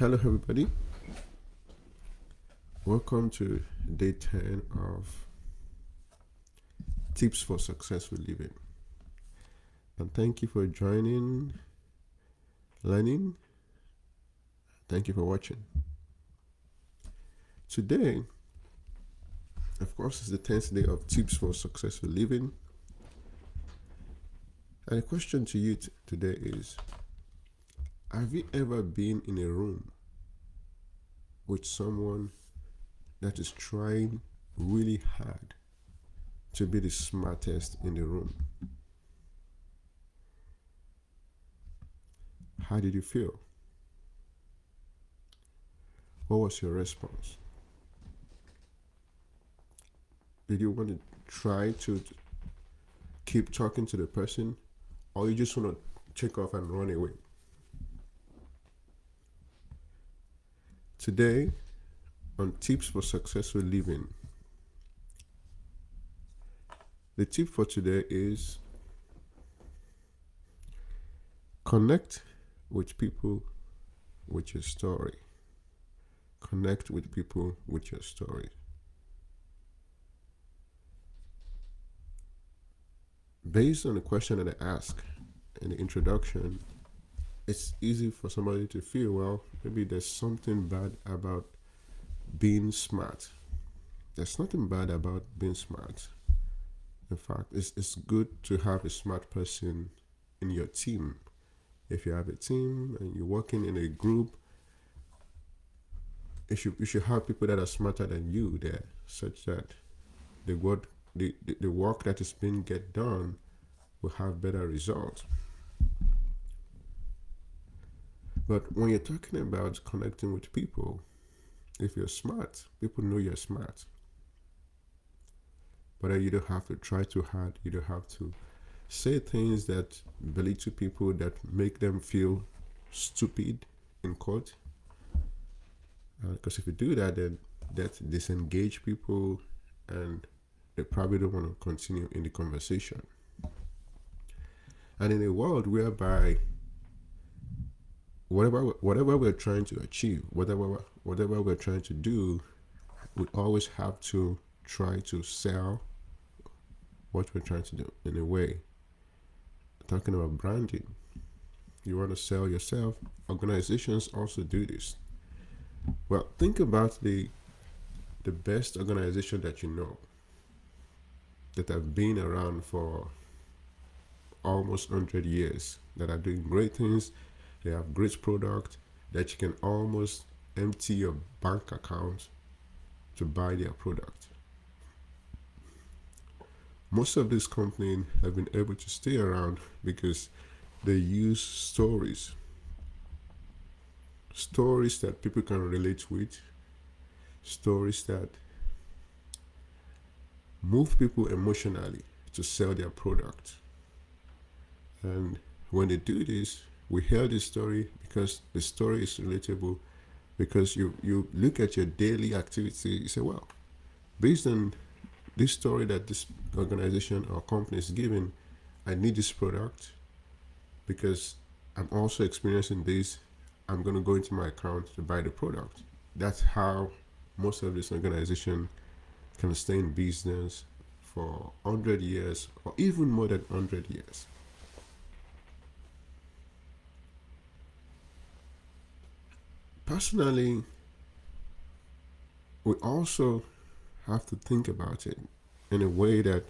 Hello, everybody. Welcome to day 10 of Tips for Successful Living. And thank you for joining, learning. Thank you for watching. Today, of course, is the 10th day of Tips for Successful Living. And the question to you today is, have you ever been in a room with someone that is trying really hard to be the smartest in the room? How did you feel? What was your response? Did you want to try to keep talking to the person, or you just want to check off and run away? Today, on Tips for Successful Living, the tip for today is connect with people with your story. Connect with people with your story. Based on the question that I asked in the introduction, it's easy for somebody to feel, well, maybe there's something bad about being smart. There's nothing bad about being smart. In fact, it's good to have a smart person in your team. If you have a team and you're working in a group, you should have people that are smarter than you there, such that the work that is being get done will have better results. But when you're talking about connecting with people, if you're smart, people know you're smart. But you don't have to try too hard. You don't have to say things that belittle people, that make them feel stupid, in quote. Because if you do that, then that disengage people, and they probably don't want to continue in the conversation. And in a world whereby whatever we're trying to achieve, whatever we're trying to do, we always have to try to sell what we're trying to do. In a way, talking about branding, you want to sell yourself. Organizations also do this. Well, think about the best organization that you know, that have been around for almost 100 years, that are doing great things. They have great product that you can almost empty your bank account to buy their product. Most of these companies have been able to stay around because they use stories that people can relate with, stories that move people emotionally to sell their product. And when they do this, we hear this story because the story is relatable, because you look at your daily activity, you say, well, based on this story that this organization or company is giving, I need this product because I'm also experiencing this. I'm going to go into my account to buy the product. That's how most of this organization can stay in business for 100 years or even more than 100 years. Personally, we also have to think about it in a way that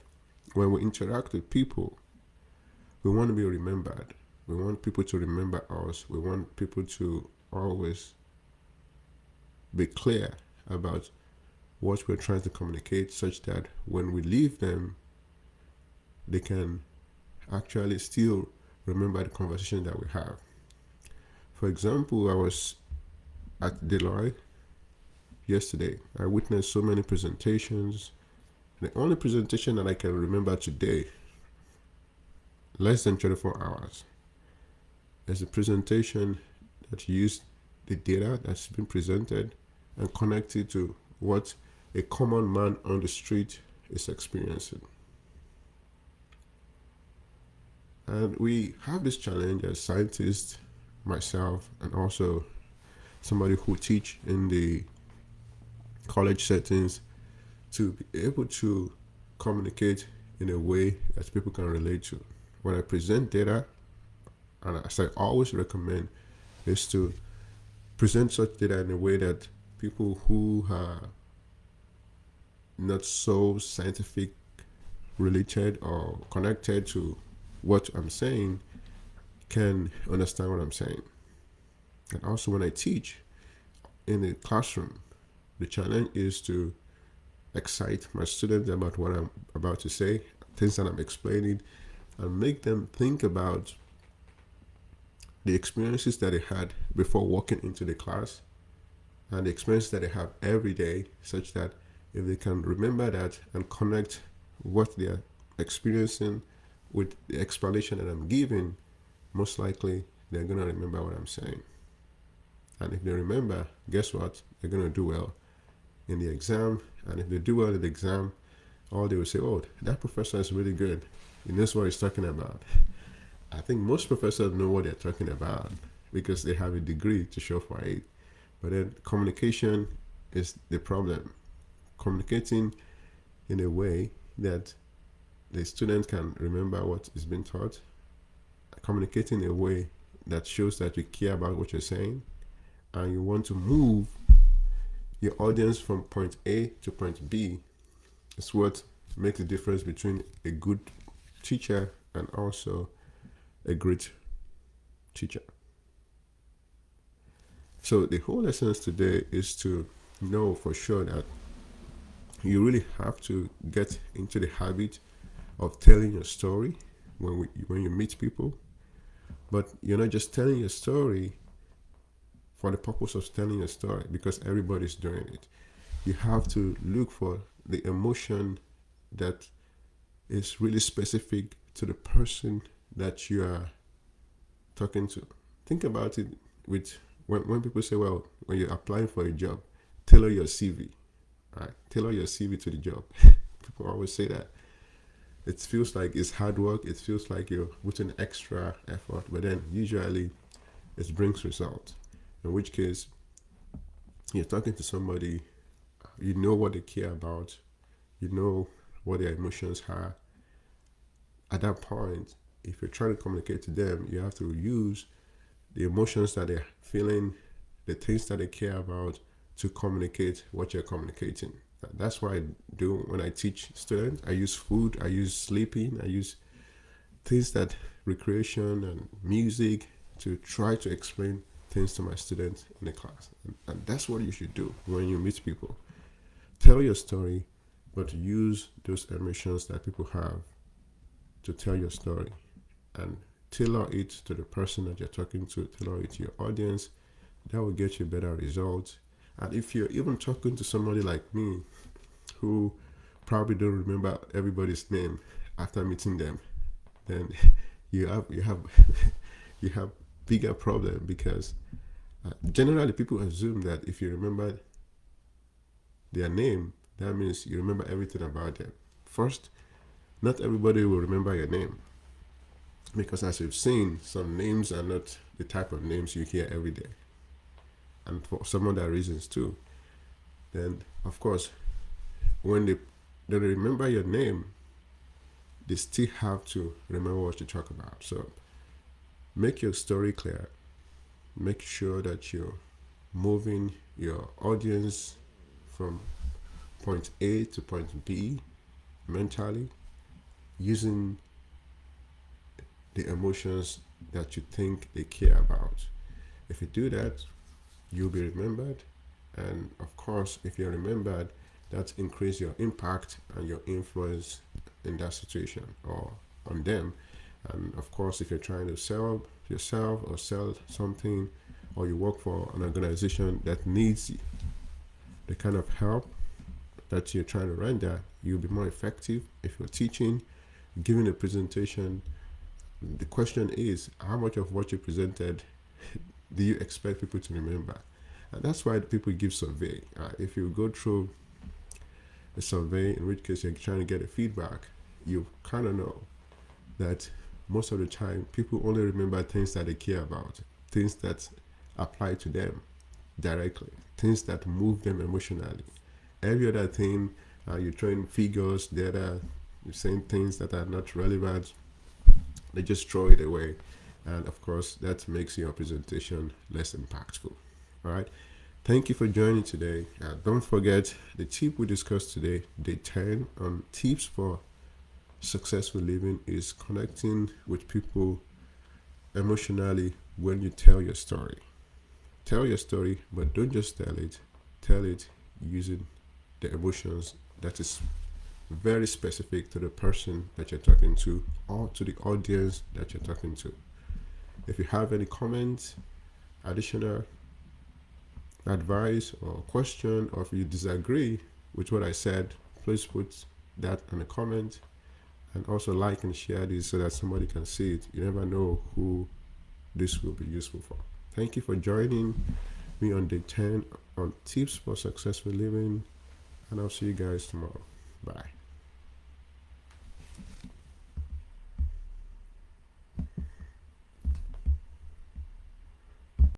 when we interact with people, we want to be remembered. We want people to remember us. We want people to always be clear about what we're trying to communicate, such that when we leave them, they can actually still remember the conversation that we have. For example, I was at Deloitte yesterday. I witnessed so many presentations. The only presentation that I can remember today, less than 24 hours, is a presentation that used the data that's been presented and connected to what a common man on the street is experiencing. And we have this challenge as scientists, myself, and also somebody who teach in the college settings to be able to communicate in a way that people can relate to. When I present data, and as I always recommend, is to present such data in a way that people who are not so scientific related or connected to what I'm saying can understand what I'm saying. And also when I teach in the classroom, the challenge is to excite my students about what I'm about to say, things that I'm explaining, and make them think about the experiences that they had before walking into the class and the experience that they have every day, such that if they can remember that and connect what they are experiencing with the explanation that I'm giving, most likely they're going to remember what I'm saying. And if they remember, guess what? They're going to do well in the exam. And if they do well in the exam, all they will say, oh, that professor is really good. He knows what he's talking about. I think most professors know what they're talking about because they have a degree to show for it. But then communication is the problem. Communicating in a way that the student can remember what is being taught. Communicating in a way that shows that you care about what you're saying and you want to move your audience from point A to point B is what makes the difference between a good teacher and also a great teacher. So the whole essence today is to know for sure that you really have to get into the habit of telling your story when you meet people. But you're not just telling your story for the purpose of telling your story because everybody's doing it. You have to look for the emotion that is really specific to the person that you are talking to. Think about it with when people say, well, when you're applying for a job, tailor your CV. Right? Tailor your CV to the job. People always say that. It feels like it's hard work. It feels like you're putting extra effort, but then usually it brings results. In which case, you're talking to somebody, you know what they care about, you know what their emotions are. At that point, if you're trying to communicate to them, you have to use the emotions that they're feeling, the things that they care about to communicate what you're communicating. That's what I do when I teach students. I use food, I use sleeping, I use things that recreation and music to try to explain things to my students in the class. And that's what you should do when you meet people. Tell your story, but use those emotions that people have to tell your story and tailor it to the person that you're talking to, tailor it to your audience. That will get you better results. And if you're even talking to somebody like me who probably don't remember everybody's name after meeting them, then you have you have bigger problem because generally people assume that if you remember their name, that means you remember everything about them. First, not everybody will remember your name because as you've seen, some names are not the type of names you hear every day. And for some other reasons too. Then, of course, when they remember your name, they still have to remember what you talk about. So make your story clear. Make sure that you're moving your audience from point A to point B mentally using the emotions that you think they care about. If you do that, you'll be remembered. And of course, if you're remembered, that increase your impact and your influence in that situation or on them. And of course, if you're trying to sell yourself or sell something, or you work for an organization that needs the kind of help that you're trying to render, you'll be more effective. If you're teaching, giving a presentation, the question is, how much of what you presented do you expect people to remember? And that's why people give survey. If you go through a survey, in which case you're trying to get a feedback, you kind of know that most of the time people only remember things that they care about, things that apply to them. directly, things that move them emotionally. Every other thing, you're throwing figures, you're saying things that are not relevant, they just throw it away. And of course, that makes your presentation less impactful. All right. Thank you for joining today. Don't forget the tip we discussed today, day 10 on tips for successful living, is connecting with people emotionally when you tell your story. Tell your story, but don't just tell it. Tell it using the emotions that is very specific to the person that you're talking to or to the audience that you're talking to. If you have any comments, additional advice or question, or if you disagree with what I said, please put that in a comment, and also like and share this so that somebody can see it. You never know who this will be useful for. Thank you for joining me on day 10 on tips for successful living, and I'll see you guys tomorrow. Bye.